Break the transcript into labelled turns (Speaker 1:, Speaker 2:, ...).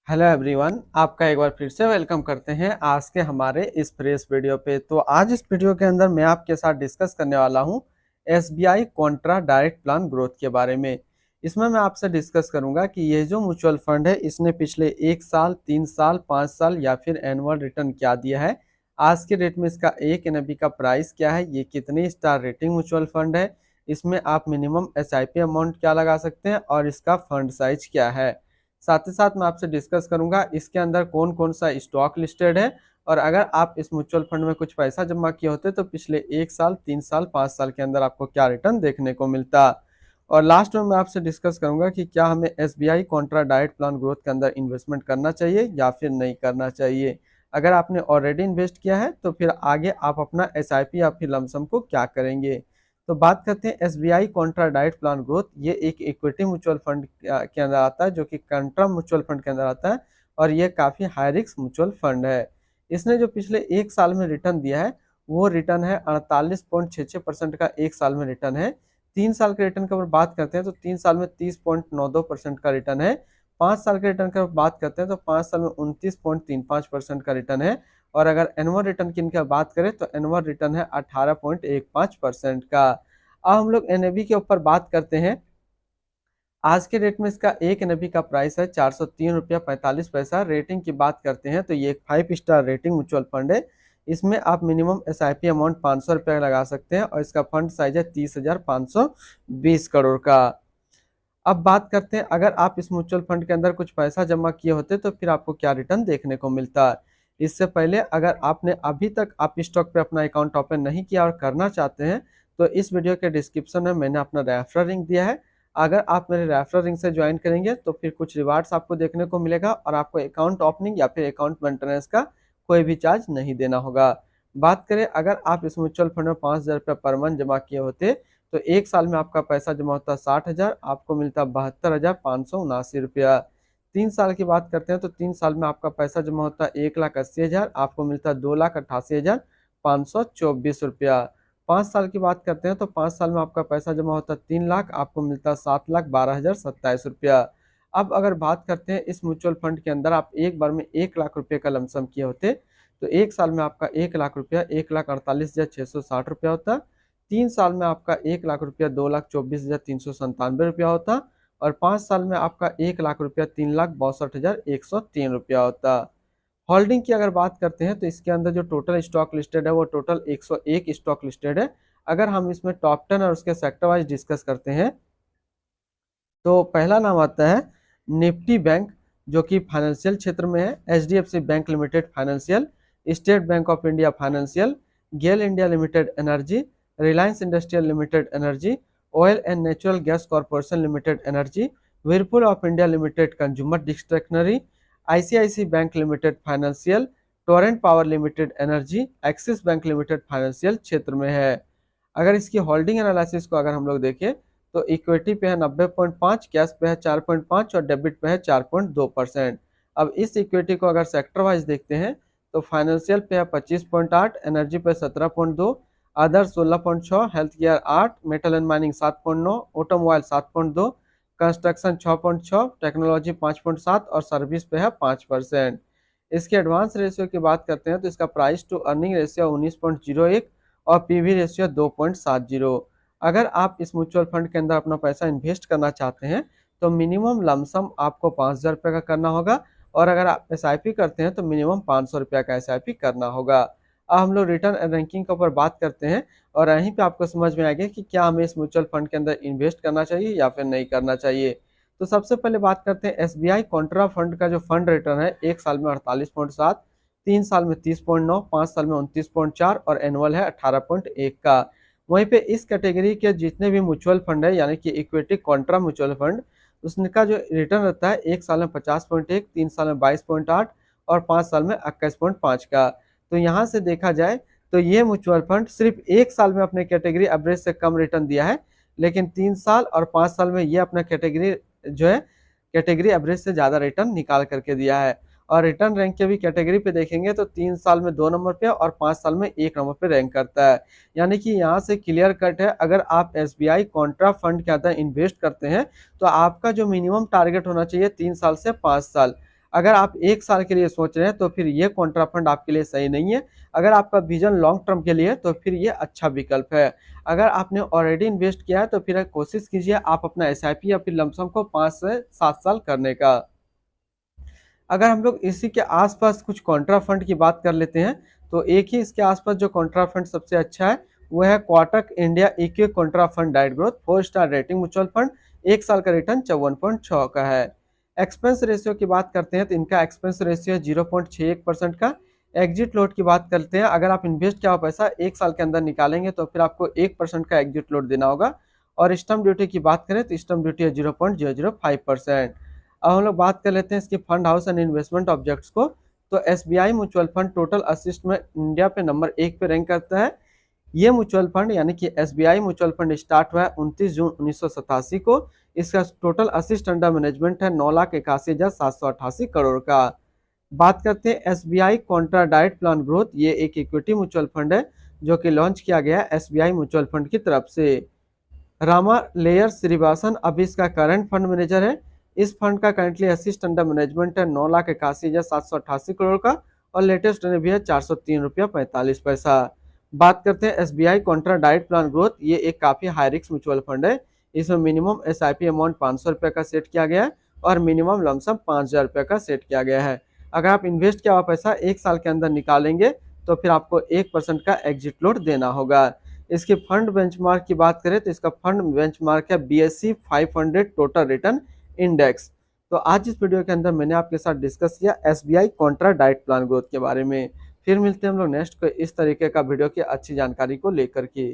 Speaker 1: Hello everyone, आपका एक बार फिर से वेलकम करते हैं आज के हमारे इस फ्रेश वीडियो पे। तो आज इस वीडियो के अंदर मैं आपके साथ डिस्कस करने वाला हूं SBI Contra direct plan growth के बारे में। इसमें मैं आपसे डिस्कस करूंगा कि ये जो म्यूचुअल फंड है इसने पिछले 1 साल, 3 साल, 5 साल या फिर एनुअल रिटर्न क्या दिया है, आज के डेट में इसका एक एनएबी का प्राइस क्या है, ये कितनी स्टार रेटिंग म्यूचुअल फंड है, इसमें आप मिनिमम एसआईपी अमाउंट क्या लगा सकते हैं और इसका फंड साइज क्या है। साथ ही साथ मैं आपसे डिस्कस करूंगा इसके अंदर कौन कौन सा स्टॉक लिस्टेड है और अगर आप इस म्यूचुअल फंड में कुछ पैसा जमा किए होते तो पिछले 1 साल, 3 साल, 5 साल के अंदर आपको क्या रिटर्न देखने को मिलता। और लास्ट में मैं आपसे डिस्कस करूंगा कि क्या हमें SBI Contra direct plan growth के अंदर इन्वेस्टमेंट करना चाहिए या फिर नहीं करना चाहिए। अगर आपने ऑलरेडी इन्वेस्ट किया है तो फिर आगे आप अपना एसआईपी या फिर लमसम को क्या करेंगे। तो बात करते हैं SBI Contra direct plan growth. ये एक इक्विटी म्यूचुअल फंड के अंदर आता है जो कि कंट्रा म्यूचुअल फंड के अंदर आता है और ये काफ़ी हाई रिस्क म्यूचुअल फंड है। इसने जो पिछले 1 साल में रिटर्न दिया है वो रिटर्न है 48.66% का 1 साल में रिटर्न है। 3 साल के रिटर्न की अगर बात करते हैं तो 3 साल में 30.92% का रिटर्न है। 5 साल के रिटर्न की बात करते हैं तो 5 साल में 29.35% का रिटर्न है। और अगर एनुअल रिटर्न की इनकी बात करें तो एनुअल रिटर्न है 18.15% का। अब हम लोग एनएबी के ऊपर बात करते हैं। आज के डेट में इसका एक एनएबी का प्राइस है 403 रुपया 45 पैसा। रेटिंग की बात करते हैं तो ये एक 5 स्टार रेटिंग म्यूचुअल फंड है। इसमें आप मिनिमम एसआईपी अमाउंट 500 रुपया लगा सकते हैं और इसका फंड साइज है 30,520 करोड़ का। अब बात करते हैं अगर आप इस म्यूचुअल फंड के अंदर कुछ पैसा जमा किए होते तो फिर आपको क्या रिटर्न देखने को मिलता। इससे पहले अगर आपने अभी तक आप स्टॉक पे अपना अकाउंट ओपन नहीं किया और करना चाहते हैं तो इस वीडियो के डिस्क्रिप्शन में मैंने अपना रेफरल लिंक दिया है। अगर आप मेरे रेफरल लिंक से ज्वाइन करेंगे तो फिर कुछ रिवार्ड्स आपको देखने को मिलेगा और आपको अकाउंट ओपनिंग या फिर अकाउंट मेंटेनेंस का कोई भी चार्ज नहीं देना होगा। बात करें अगर आप इस म्यूचुअल फंड में 5,000 रुपया पर मंथ जमा किए होते तो 1 साल में आपका पैसा जमा होता 60,000, आपको मिलता 72,579 रुपया। 3 साल की बात करते हैं तो 3 साल में आपका पैसा जमा होता 1,80,000, आपको मिलता 2,88,524 रुपया। 5 साल की बात करते हैं तो 5 साल में आपका पैसा जमा होता 3 लाख, आपको मिलता 7,12,027 रुपया। अब अगर बात करते हैं इस म्यूचुअल फंड के अंदर आप एक बार में 1 लाख रुपये का लमसम किए होते तो 1 साल में आपका 1 लाख रुपया 1,48,660 रुपया होता। 3 साल में आपका 1 लाख रुपया 2,24,397 रुपया होता और 5 साल में आपका 1 लाख रुपया 3,62,103 रुपया होता। होल्डिंग की अगर बात करते हैं तो इसके अंदर जो टोटल स्टॉक लिस्टेड है वो टोटल 101 स्टॉक लिस्टेड है। अगर हम इसमें टॉप 10 और उसके सेक्टर वाइज डिस्कस करते हैं तो पहला नाम आता है निफ्टी बैंक जो कि फाइनेंशियल क्षेत्र में है। HDFC bank limited financial, State Bank of India financial, GAIL India limited energy, Reliance industrial limited energy, oil and natural gas corporation limited energy, Whirlpool of India limited consumer discretionary, ICICI bank limited financial, Torrent power limited energy, Axis bank limited financial क्षेत्र में है। अगर इसकी holding analysis को अगर हम लोग देखें तो इक्विटी पे है 90.5, कैश पे है 4.5 और डेबिट पे है 4.2%। अब इस इक्विटी को अगर सेक्टर वाइज देखते हैं तो फाइनेंशियल पे है 25.8, एनर्जी पे 17.2, other 16.6, health care 8, metal and mining 7.9, automobile 7.2, construction 6.6, technology 5.7 और सर्विस पे है 5%। इसके एडवांस रेशियो की बात करते हैं तो इसका प्राइस टू अर्निंग रेशियो 19.01 और पीवी रेशियो 2.70। अगर आप इस म्यूचुअल फंड के अंदर अपना पैसा इन्वेस्ट करना चाहते हैं तो मिनिमम लमसम आपको 5,000 रुपये का करना होगा और अगर आप एसआईपी करते हैं तो मिनिमम 500 रुपया का एसआईपी करना होगा। अब हम लोग रिटर्न एंड रैंकिंग के ऊपर बात करते हैं और यहीं पे आपको समझ में आ गया कि क्या हमें इस म्यूचुअल फंड के अंदर इन्वेस्ट करना चाहिए या फिर नहीं करना चाहिए। तो सबसे पहले बात करते हैं एसबीआई कॉन्ट्रा फंड का जो फंड रिटर्न है 1 साल में 48.7, 3 साल में 30.9, 5 साल में 29.4 और एनुअल है 18.1 का। वहीं पे इस कैटेगरी के जितने भी म्यूचुअल फंड है यानी कि इक्विटी कॉन्ट्रा म्यूचुअल फंड, उसका जो रिटर्न रहता है 1 साल में 50.1, 3 साल में 22.8 और 5 साल में 21.5 का। तो यहाँ से देखा जाए तो ये म्यूचुअल फंड सिर्फ 1 साल में अपने कैटेगरी एवरेज से कम रिटर्न दिया है, लेकिन 3 साल और 5 साल में ये अपना कैटेगरी जो है कैटेगरी एवरेज से ज़्यादा रिटर्न निकाल करके दिया है। और रिटर्न रैंक के भी कैटेगरी पे देखेंगे तो 3 साल में 2 नंबर पे और 5 साल में 1 नंबर पे रैंक करता है। यानी कि यहाँ से क्लियर कट है अगर आप एसबीआई कॉन्ट्रा फंड के अंदर इन्वेस्ट करते हैं तो आपका जो मिनिमम टारगेट होना चाहिए 3 साल से 5 साल। अगर आप 1 साल के लिए सोच रहे हैं तो फिर ये कॉन्ट्रा फंड आपके लिए सही नहीं है। अगर आपका विजन लॉन्ग टर्म के लिए तो फिर ये अच्छा विकल्प है। अगर आपने ऑलरेडी इन्वेस्ट किया है तो फिर कोशिश कीजिए आप अपना एसआईपी या फिर लमसम को 5 से 7 साल करने का। अगर हम लोग इसी के आसपास कुछ कॉन्ट्रा फंड की बात कर लेते हैं, तो एक ही इसके आसपास जो कॉन्ट्रा फंड सबसे अच्छा है वो है Kotak India equity Contra fund diet growth 4 star rating mutual fund. 1 साल का रिटर्न 54.6 का है। एक्सपेंस रेशियो की बात करते हैं तो इनका एक्सपेंस रेशियो है 0.61% का। एग्जिट लोड की बात करते हैं, अगर आप इन्वेस्ट किया हुआ पैसा 1 साल के अंदर निकालेंगे तो फिर आपको 1% का एग्जिट लोड देना होगा। और स्टम्प ड्यूटी की बात करें तो स्टम्प ड्यूटी है 0.005%। अब हम लोग बात कर लेते हैं इसके fund house and investment objects को। तो SBI mutual fund total assist में इंडिया पे नंबर 1 पे रैंक करता है। ये म्यूचुअल फंड यानी कि एसबीआई म्यूचुअल फंड स्टार्ट हुआ है 29 जून 1987 को। इसका टोटल असिस्ट अंडर मैनेजमेंट है 9,81,788 करोड़ का। बात करते हैं SBI Contra diet plan growth, ये एक इक्विटी म्यूचुअल फंड है जो कि लॉन्च किया गया है एसबीआई म्यूचुअल फंड की तरफ से। रामा लेयर श्रीवासन अभी इसका करंट फंड मैनेजर है। इस फंड का करंटली असिस्ट अंडर मैनेजमेंट है 9,81,788 करोड़ का और लेटेस्ट भी है 403 रुपया 45 पैसा। बात करते हैं SBI Contra diet plan growth, ये एक काफी हाई रिस्क म्यूचुअल फंड है। इसमें मिनिमम एसआईपी अमाउंट 500 रुपये का सेट किया गया है और मिनिमम लमसम 5,000 रुपये का सेट किया गया है। अगर आप इन्वेस्ट किया हुआ पैसा 1 साल के अंदर निकालेंगे तो फिर आपको 1% का एग्जिट लोड देना होगा। इसके फंड बेंचमार्क की बात करें तो इसका फंड बेंचमार्क है BSE 500 टोटल रिटर्न इंडेक्स। तो आज इस वीडियो के अंदर मैंने आपके साथ डिस्कस किया SBI Contra diet plan growth के बारे में। फिर मिलते हैं हम लोग नेक्स्ट को इस तरीके का वीडियो की अच्छी जानकारी को लेकर के।